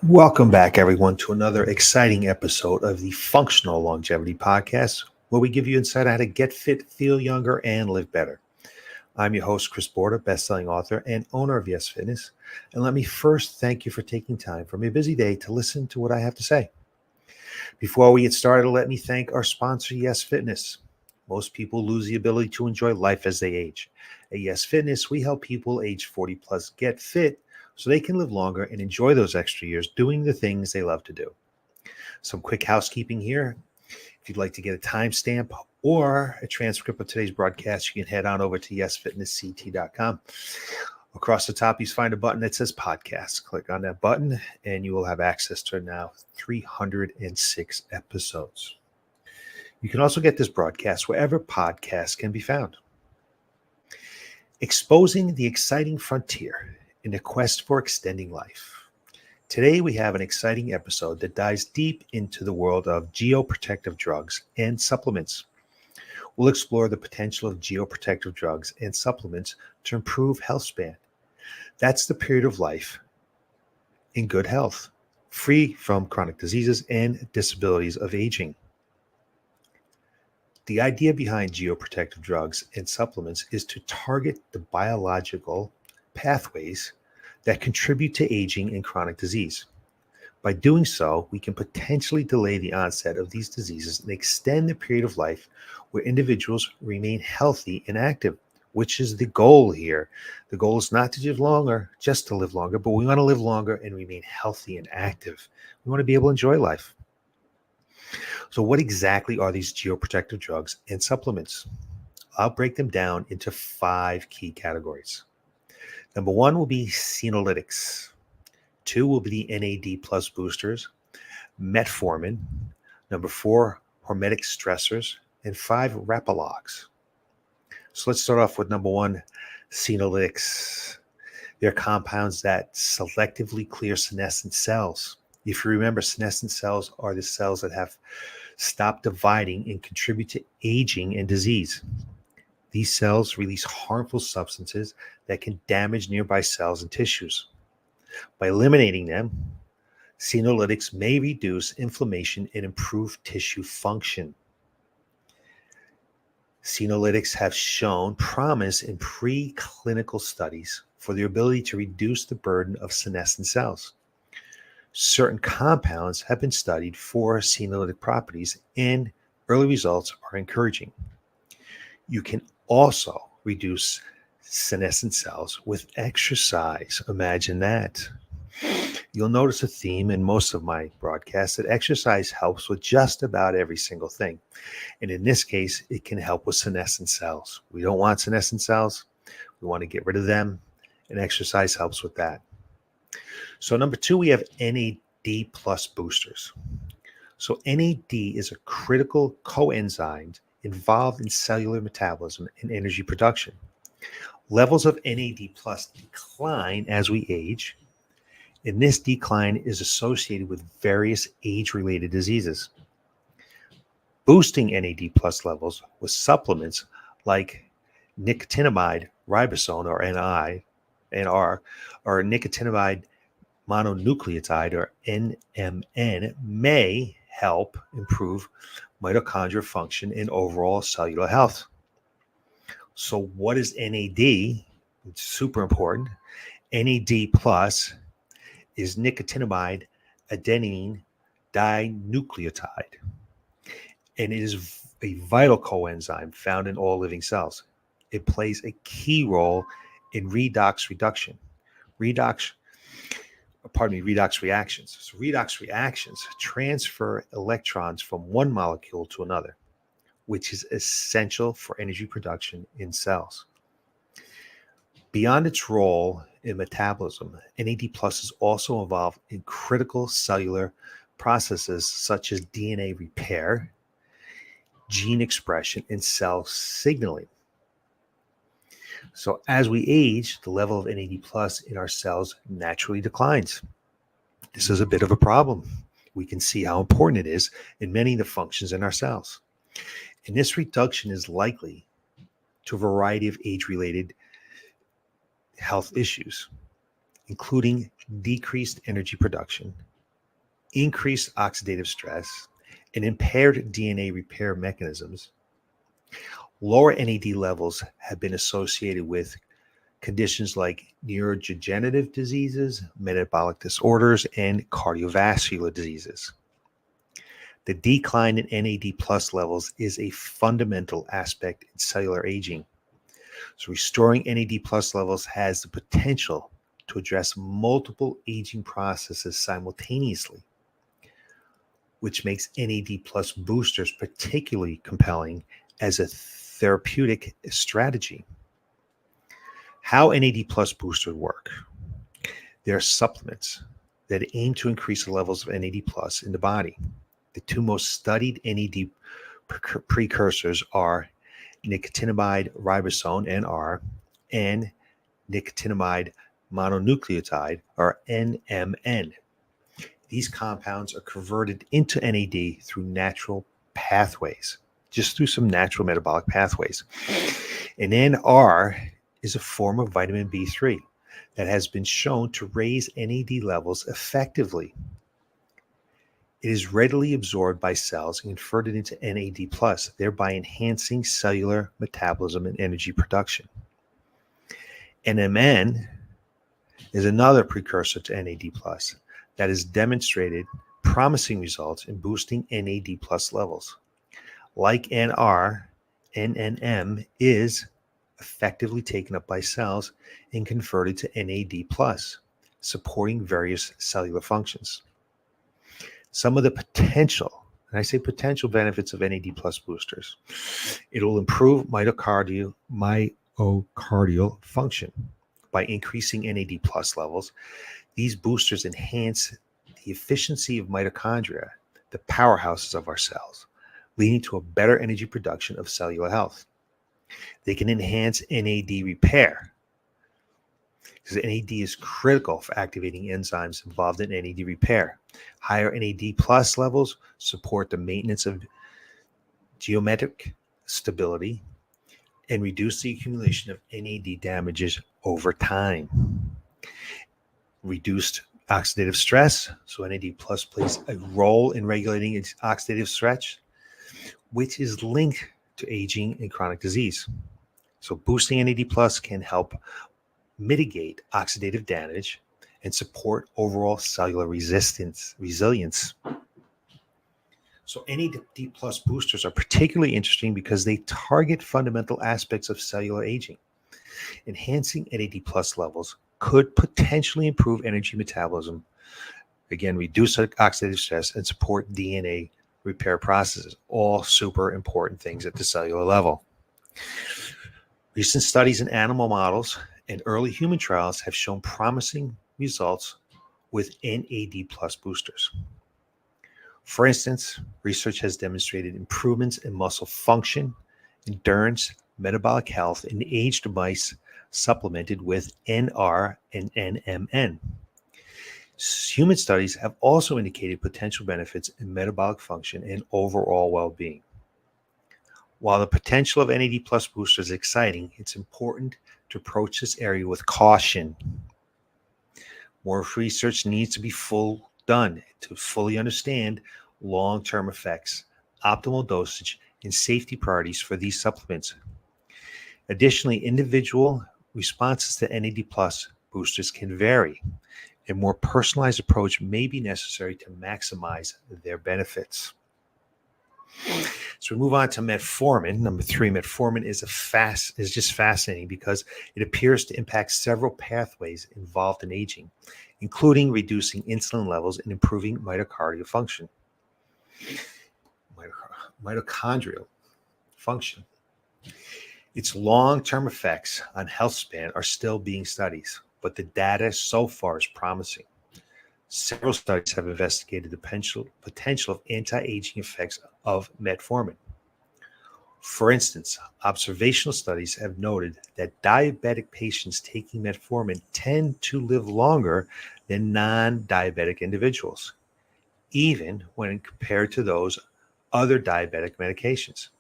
Welcome back, everyone, to another exciting episode of the Functional Longevity Podcast, where we give you insight on how to get fit, feel younger, and live better. I'm your host, Chris Border, best-selling author and owner of Y.E.S Fitness. And let me first thank you for taking time from your busy day to listen to what I have to say. Before we get started, let me thank our sponsor, Y.E.S Fitness. Most people lose the ability to enjoy life as they age. At Y.E.S Fitness, we help people age 40 plus get fit so they can live longer and enjoy those extra years doing the things they love to do. Some quick housekeeping here. If you'd like to get a timestamp or a transcript of today's broadcast, you can head on over to yesfitnessct.com. Across the top, you find a button that says podcast. Click on that button and you will have access to now 306 episodes. You can also get this broadcast wherever podcasts can be found. Exposing the exciting frontier in the quest for extending life. Today, we have an exciting episode that dives deep into the world of geoprotective drugs and supplements. We'll explore the potential of geoprotective drugs and supplements to improve health span. That's the period of life in good health, free from chronic diseases and disabilities of aging. The idea behind geoprotective drugs and supplements is to target the biological pathways that contribute to aging and chronic disease. By doing so, we can potentially delay the onset of these diseases and extend the period of life where individuals remain healthy and active, which is the goal here. The goal is not to live longer, just to live longer, but we want to live longer and remain healthy and active. We want to be able to enjoy life. So what exactly are these geoprotective drugs and supplements? I'll break them down into 5 key categories. Number 1 will be senolytics. 2 will be the NAD plus boosters, metformin. Number 4, hormetic stressors, and 5, rapalogs. So let's start off with number 1, senolytics. They're compounds that selectively clear senescent cells. If you remember, senescent cells are the cells that have stopped dividing and contribute to aging and disease. These cells release harmful substances that can damage nearby cells and tissues. By eliminating them, senolytics may reduce inflammation and improve tissue function. Senolytics have shown promise in preclinical studies for their ability to reduce the burden of senescent cells. Certain compounds have been studied for senolytic properties, and early results are encouraging. You can also reduce senescent cells with exercise. Imagine that. You'll notice a theme in most of my broadcasts that exercise helps with just about every single thing. And in this case, it can help with senescent cells. We don't want senescent cells. We want to get rid of them, and exercise helps with that. So number 2, we have NAD plus boosters. So NAD is a critical coenzyme involved in cellular metabolism and energy production. Levels of NAD plus decline as we age, and this decline is associated with various age-related diseases. Boosting NAD plus levels with supplements like nicotinamide ribosome, or NR, or nicotinamide mononucleotide, or NMN, may help improve mitochondrial function and overall cellular health. So what is NAD? It's super important. NAD plus is nicotinamide adenine dinucleotide, and it is a vital coenzyme found in all living cells. It plays a key role in redox reactions. So redox reactions transfer electrons from one molecule to another, which is essential for energy production in cells. Beyond its role in metabolism, NAD plus is also involved in critical cellular processes such as DNA repair, gene expression, and cell signaling. So as we age, the level of NAD plus in our cells naturally declines. This is a bit of a problem. We can see how important it is in many of the functions in our cells. And this reduction is likely to a variety of age-related health issues, including decreased energy production, increased oxidative stress, and impaired DNA repair mechanisms. Lower NAD levels have been associated with conditions like neurodegenerative diseases, metabolic disorders, and cardiovascular diseases. The decline in NAD plus levels is a fundamental aspect in cellular aging. So restoring NAD plus levels has the potential to address multiple aging processes simultaneously, which makes NAD plus boosters particularly compelling as a therapeutic strategy. How NAD plus boosters work. They are supplements that aim to increase the levels of NAD plus in the body. The two most studied NAD precursors are nicotinamide ribosome, NR, and nicotinamide mononucleotide, or NMN. These compounds are converted into NAD through natural pathways, just through some natural metabolic pathways. And NR is a form of vitamin B3 that has been shown to raise NAD levels effectively. It is readily absorbed by cells and converted into NAD+, thereby enhancing cellular metabolism and energy production. NMN is another precursor to NAD+, that has demonstrated promising results in boosting NAD+ levels. Like NR, NNM is effectively taken up by cells and converted to NAD+, supporting various cellular functions. Some of the potential, and I say potential benefits of NAD plus boosters. It will improve myocardial function by increasing NAD plus levels. These boosters enhance the efficiency of mitochondria, the powerhouses of our cells, leading to a better energy production of cellular health. They can enhance NAD repair, because NAD is critical for activating enzymes involved in NAD repair. Higher NAD plus levels support the maintenance of geometric stability and reduce the accumulation of NAD damages over time. Reduced oxidative stress. So NAD plus plays a role in regulating oxidative stress, which is linked to aging and chronic disease. So boosting NAD plus can help mitigate oxidative damage and support overall cellular resilience. So NAD plus boosters are particularly interesting because they target fundamental aspects of cellular aging. Enhancing NAD plus levels could potentially improve energy metabolism, again, reduce oxidative stress, and support DNA repair processes, all super important things at the cellular level. Recent studies in animal models and early human trials have shown promising results with NAD plus boosters. For instance, research has demonstrated improvements in muscle function, endurance, metabolic health in aged mice supplemented with NR and NMN. Human studies have also indicated potential benefits in metabolic function and overall well-being. While the potential of NAD plus boosters is exciting, it's important to approach this area with caution. More research needs to be done to fully understand long-term effects, optimal dosage, and safety priorities for these supplements. Additionally, individual responses to NAD plus boosters can vary. A more personalized approach may be necessary to maximize their benefits. So we move on to metformin. Number 3, metformin is just fascinating because it appears to impact several pathways involved in aging, including reducing insulin levels and improving mitochondrial function. Mitochondrial function. Its long-term effects on health span are still being studied, but the data so far is promising. Several studies have investigated the potential of anti-aging effects of metformin. For instance, observational studies have noted that diabetic patients taking metformin tend to live longer than non-diabetic individuals, even when compared to those other diabetic medications.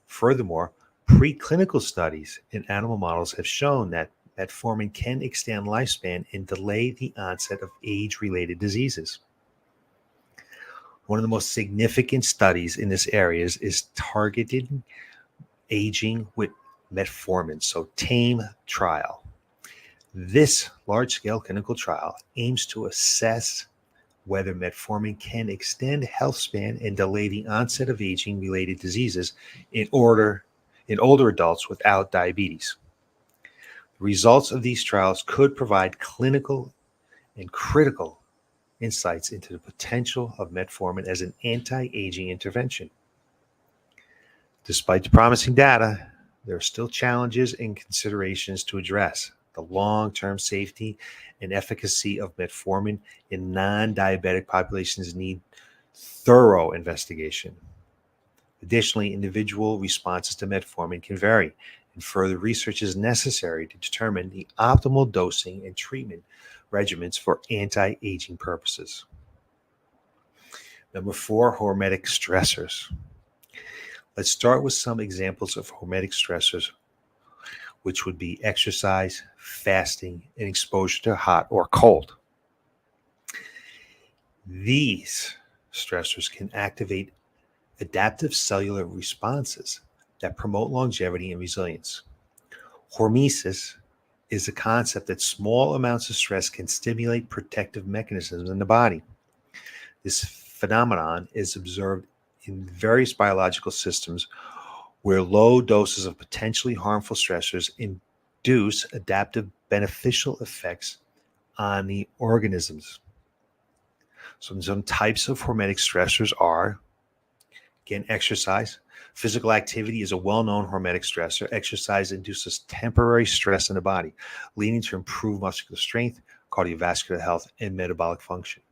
Furthermore, Preclinical studies in animal models have shown that metformin can extend lifespan and delay the onset of age-related diseases. One of the most significant studies in this area is targeted aging with metformin, so TAME trial. This large-scale clinical trial aims to assess whether metformin can extend health span and delay the onset of aging-related diseases in older adults without diabetes. The results of these trials could provide clinical and critical insights into the potential of metformin as an anti-aging intervention. Despite the promising data, there are still challenges and considerations to address. The long-term safety and efficacy of metformin in non-diabetic populations need thorough investigation. Additionally, individual responses to metformin can vary, and further research is necessary to determine the optimal dosing and treatment regimens for anti-aging purposes. Number 4, hormetic stressors. Let's start with some examples of hormetic stressors, which would be exercise, fasting, and exposure to hot or cold. These stressors can activate adaptive cellular responses that promote longevity and resilience. Hormesis is a concept that small amounts of stress can stimulate protective mechanisms in the body. This phenomenon is observed in various biological systems where low doses of potentially harmful stressors induce adaptive beneficial effects on the organisms. So some types of hormetic stressors are, again, exercise. Physical activity is a well-known hormetic stressor. Exercise induces temporary stress in the body, leading to improved muscular strength, cardiovascular health, and metabolic function.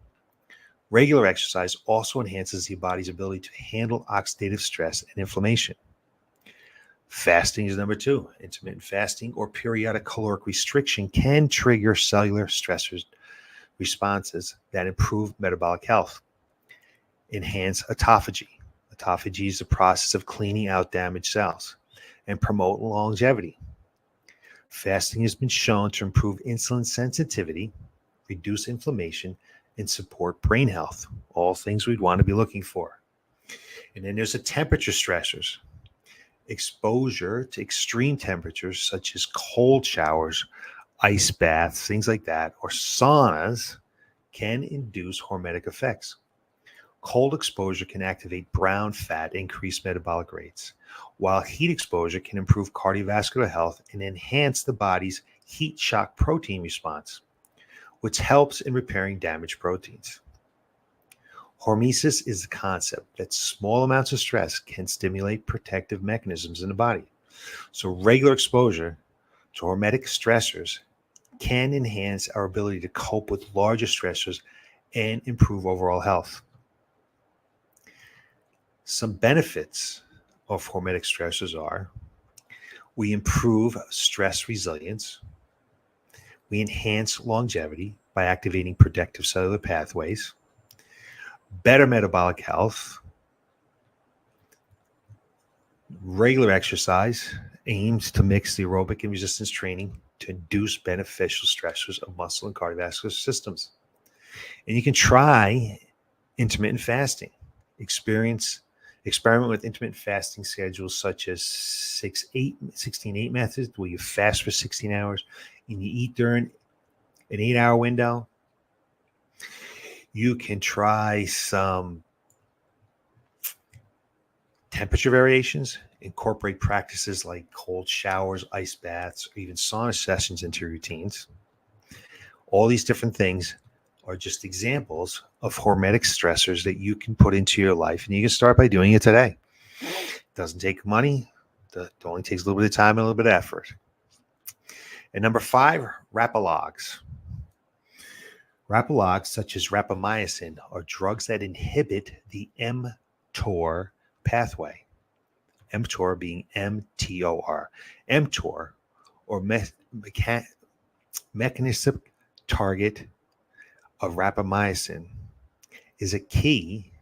Regular exercise also enhances the body's ability to handle oxidative stress and inflammation. Fasting is number 2. Intermittent fasting or periodic caloric restriction can trigger cellular stressors responses that improve metabolic health. Enhance autophagy. Autophagy is the process of cleaning out damaged cells and promote longevity. Fasting has been shown to improve insulin sensitivity, reduce inflammation, and support brain health. All things we'd want to be looking for. And then there's the temperature stressors. Exposure to extreme temperatures such as cold showers, ice baths, things like that, or saunas can induce hormetic effects. Cold exposure can activate brown fat, increase metabolic rates, while heat exposure can improve cardiovascular health and enhance the body's heat shock protein response, which helps in repairing damaged proteins. Hormesis is the concept that small amounts of stress can stimulate protective mechanisms in the body. So regular exposure to hormetic stressors can enhance our ability to cope with larger stressors and improve overall health. Some benefits of hormetic stressors are: we improve stress resilience, we enhance longevity by activating protective cellular pathways, better metabolic health. Regular exercise aims to mix the aerobic and resistance training to induce beneficial stressors of muscle and cardiovascular systems. And you can try intermittent fasting. Experiment with intermittent fasting schedules such as 16-8 methods, where you fast for 16 hours and you eat during an 8-hour window. You can try some temperature variations, incorporate practices like cold showers, ice baths, or even sauna sessions into your routines. All these different things are just examples of hormetic stressors that you can put into your life, and you can start by doing it today. It doesn't take money. It only takes a little bit of time and a little bit of effort. And number 5, rapalogs. Rapalogs, such as rapamycin, are drugs that inhibit the mTOR pathway. mTOR being mTOR. mTOR, or mechanistic target of rapamycin, is a key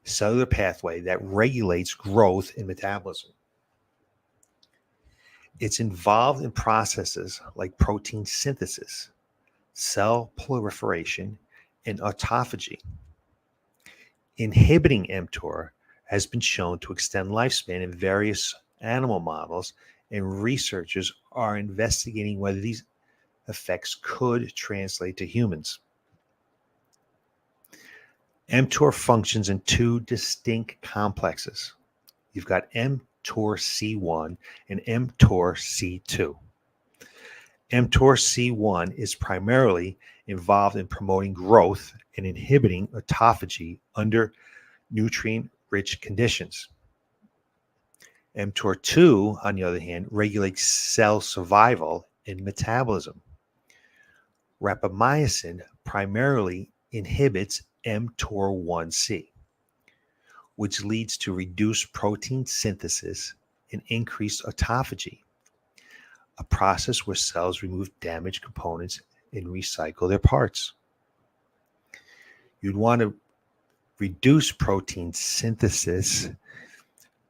cellular pathway that regulates growth and metabolism. It's involved in processes like protein synthesis, cell proliferation, and autophagy. Inhibiting mTOR has been shown to extend lifespan in various animal models, and researchers are investigating whether these effects could translate to humans. mTOR functions in two distinct complexes. You've got mTOR C1 and mTOR C2. mTOR C1 is primarily involved in promoting growth and inhibiting autophagy under nutrient-rich conditions. mTOR2, on the other hand, regulates cell survival and metabolism. Rapamycin primarily inhibits mTOR1C, which leads to reduced protein synthesis and increased autophagy, a process where cells remove damaged components and recycle their parts. You'd want to reduce protein synthesis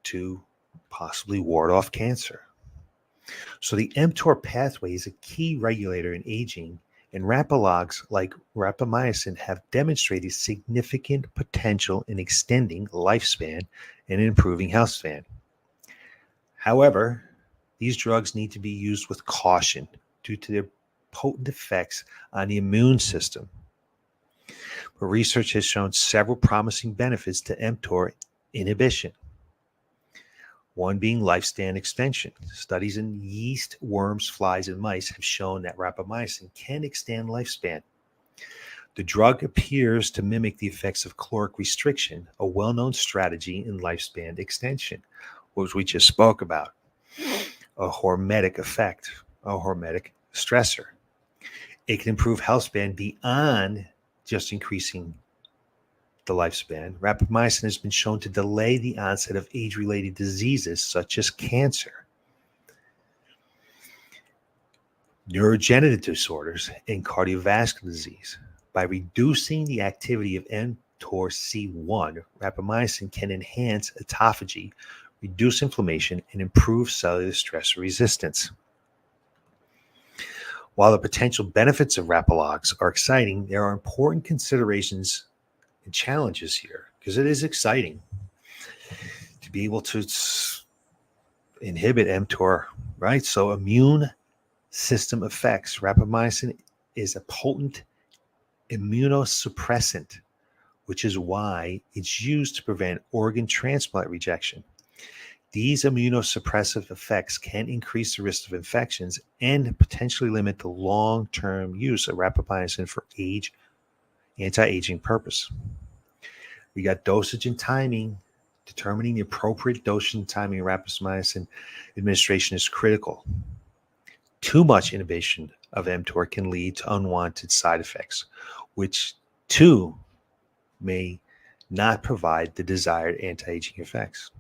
to possibly ward off cancer. So the mTOR pathway is a key regulator in aging, and rapalogs like rapamycin have demonstrated significant potential in extending lifespan and improving health span. However, these drugs need to be used with caution due to their potent effects on the immune system. But research has shown several promising benefits to mTOR inhibition. One being lifespan extension. Studies in yeast, worms, flies, and mice have shown that rapamycin can extend lifespan. The drug appears to mimic the effects of caloric restriction, a well-known strategy in lifespan extension, which we just spoke about. A hormetic effect, a hormetic stressor. It can improve health span beyond just increasing the lifespan. Rapamycin has been shown to delay the onset of age-related diseases such as cancer, neurodegenerative disorders, and cardiovascular disease. By reducing the activity of mTOR C1, rapamycin can enhance autophagy, reduce inflammation, and improve cellular stress resistance. While the potential benefits of rapalogs are exciting, there are important considerations and challenges here, because it is exciting to be able to inhibit mTOR, right? So immune system effects. Rapamycin is a potent immunosuppressant, which is why it's used to prevent organ transplant rejection. These immunosuppressive effects can increase the risk of infections and potentially limit the long-term use of rapamycin for anti-aging purpose. We got dosage and timing. Determining the appropriate dosage and timing of rapamycin administration is critical. Too much inhibition of mTOR can lead to unwanted side effects, which too may not provide the desired anti-aging effects.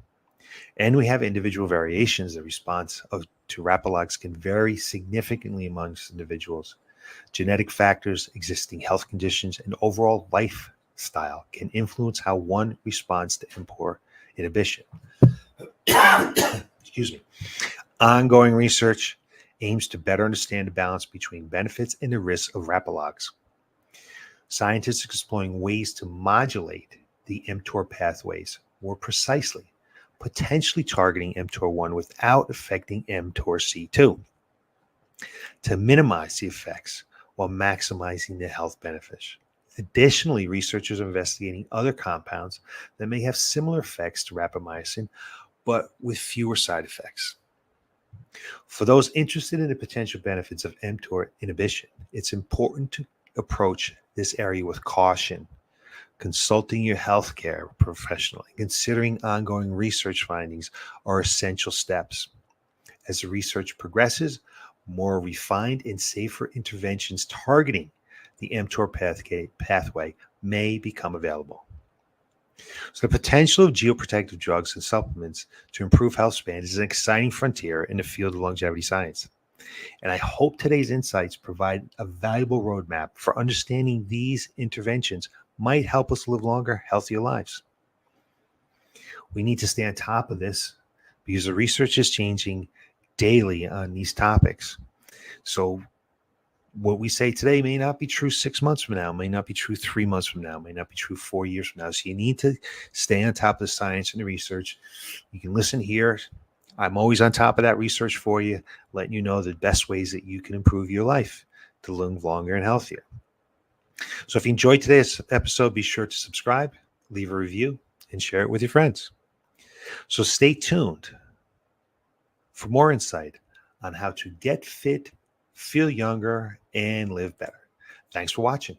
And we have individual variations. The response to rapalogs can vary significantly amongst individuals. Genetic factors, existing health conditions, and overall lifestyle can influence how one responds to mTOR inhibition. Excuse me. Ongoing research aims to better understand the balance between benefits and the risks of rapalogs. Scientists are exploring ways to modulate the mTOR pathways more precisely, potentially targeting mTOR1 without affecting mTOR C2 to minimize the effects while maximizing the health benefits. Additionally, researchers are investigating other compounds that may have similar effects to rapamycin, but with fewer side effects. For those interested in the potential benefits of mTOR inhibition, it's important to approach this area with caution, consulting your healthcare professional, and considering ongoing research findings are essential steps. As the research progresses, more refined and safer interventions targeting the mTOR pathway may become available. So the potential of geoprotective drugs and supplements to improve health span is an exciting frontier in the field of longevity science. And I hope today's insights provide a valuable roadmap for understanding these interventions might help us live longer, healthier lives. We need to stay on top of this because the research is changing daily on these topics. So what we say today may not be true 6 months from now, may not be true 3 months from now, may not be true 4 years from now. So you need to stay on top of the science and the research. You can listen here. I'm always on top of that research for you, letting you know the best ways that you can improve your life to live longer and healthier. So if you enjoyed today's episode, be sure to subscribe, leave a review, and share it with your friends. So stay tuned for more insight on how to get fit, feel younger, and live better. Thanks for watching.